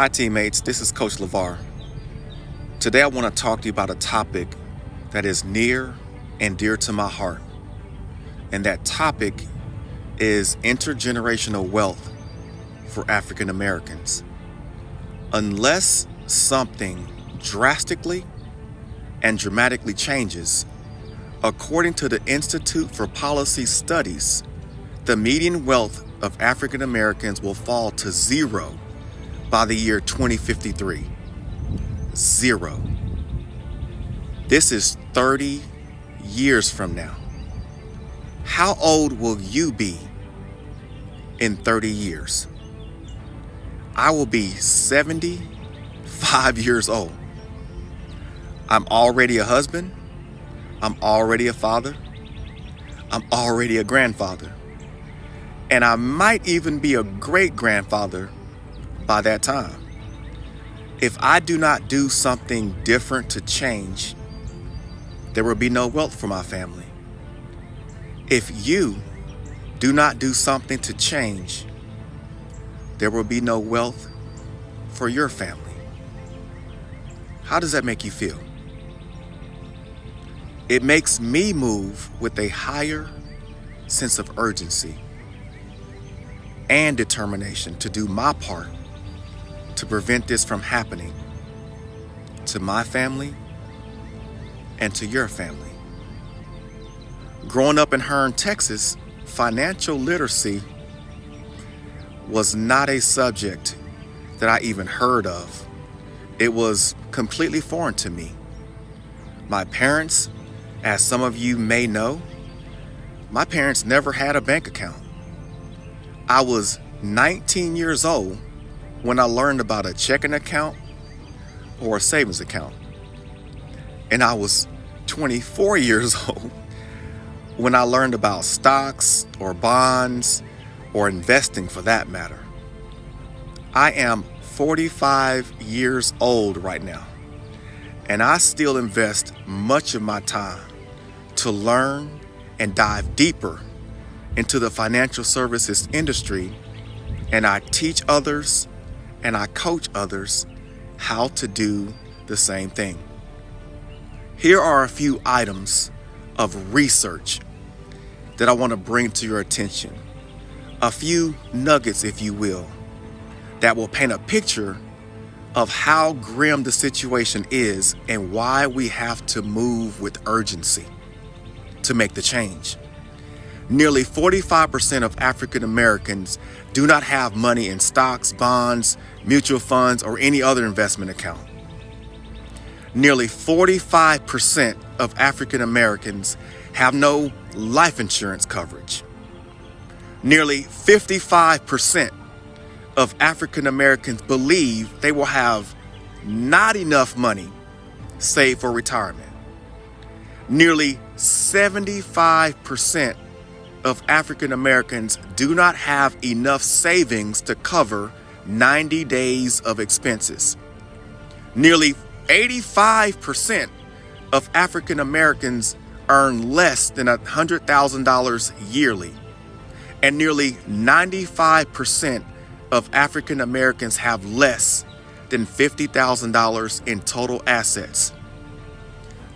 Hi teammates, this is Coach LeVar. Today I want to talk to you about a topic that is near and dear to my heart. And that topic is intergenerational wealth for African Americans. Unless something drastically and dramatically changes, according to the Institute for Policy Studies, the median wealth of African Americans will fall to zero by the year 2053. Zero. This is 30 years from now. How old will you be in 30 years? I will be 75 years old. I'm already a husband. I'm already a father. I'm already a grandfather. And I might even be a great-grandfather by that time. If I do not do something different to change, there will be no wealth for my family. If you do not do something to change, there will be no wealth for your family. How does that make you feel? It makes me move with a higher sense of urgency and determination to do my part to prevent this from happening to my family and to your family. Growing up in Hearne, Texas, financial literacy was not a subject that I even heard of. It was completely foreign to me. My parents, as some of you may know, my parents never had a bank account. I was 19 years old when I learned about a checking account or a savings account. And I was 24 years old when I learned about stocks or bonds or investing for that matter. I am 45 years old right now, and I still invest much of my time to learn and dive deeper into the financial services industry, and I teach others and I coach others how to do the same thing. Here are a few items of research that I want to bring to your attention. A few nuggets, if you will, that will paint a picture of how grim the situation is and why we have to move with urgency to make the change. Nearly 45% of African Americans do not have money in stocks, bonds, mutual funds, or any other investment account. Nearly 45% of African Americans have no life insurance coverage. Nearly 55% of African Americans believe they will have not enough money saved for retirement. Nearly 75% of African Americans do not have enough savings to cover 90 days of expenses. Nearly 85% of African Americans earn less than $100,000 yearly. And nearly 95% of African Americans have less than $50,000 in total assets.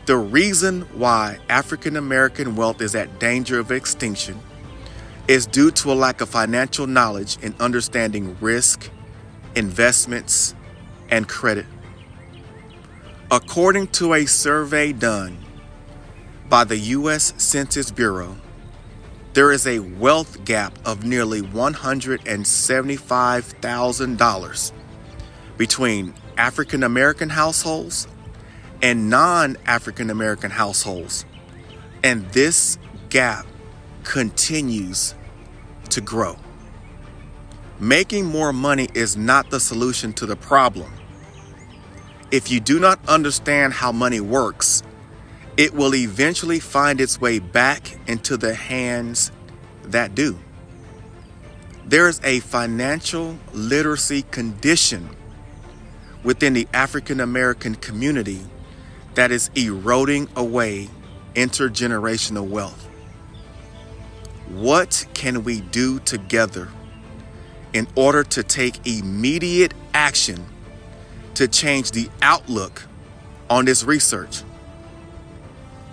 The reason why African American wealth is at danger of extinction is due to a lack of financial knowledge and understanding risk, investments, and credit. According to a survey done by the U.S. Census Bureau, there is a wealth gap of nearly $175,000 between African American households and non-African American households. And this gap continues to grow. Making more money is not the solution to the problem. If you do not understand how money works, it will eventually find its way back into the hands that do. There is a financial literacy condition within the African American community that is eroding away intergenerational wealth. What can we do together in order to take immediate action to change the outlook on this research.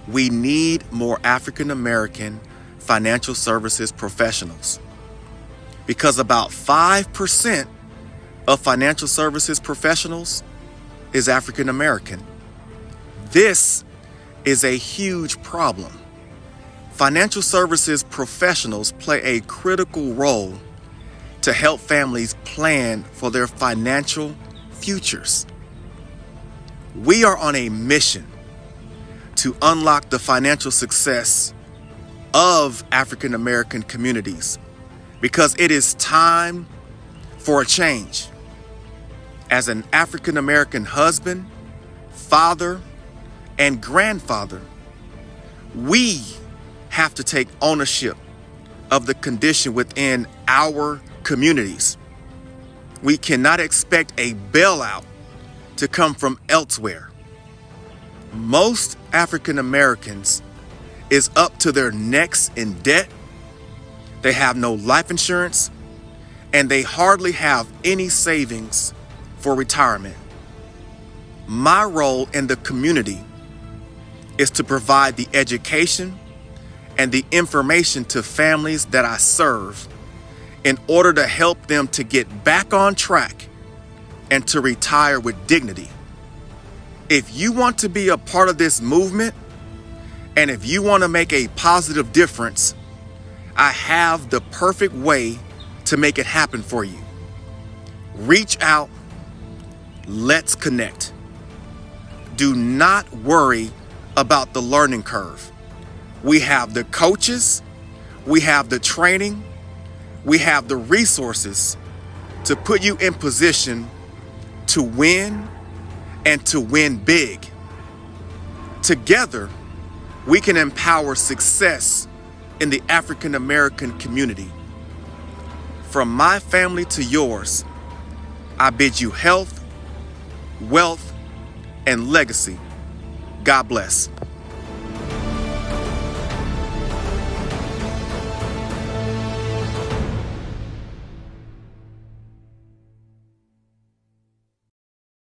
We need more African American financial services professionals because about 5% of financial services professionals is African American. This is a huge problem. Financial services professionals play a critical role to help families plan for their financial futures. We are on a mission to unlock the financial success of African American communities because it is time for a change. As an African American husband, father, and grandfather, we have to take ownership of the condition within our communities. We cannot expect a bailout to come from elsewhere. Most African Americans is up to their necks in debt. They have no life insurance, and they hardly have any savings for retirement. My role in the community is to provide the education and the information to families that I serve in order to help them to get back on track and to retire with dignity. If you want to be a part of this movement, and if you want to make a positive difference, I have the perfect way to make it happen for you. Reach out. Let's connect. Do not worry about the learning curve. We have the coaches, we have the training, we have the resources to put you in position to win and to win big. Together, we can empower success in the African American community. From my family to yours, I bid you health, wealth, and legacy. God bless.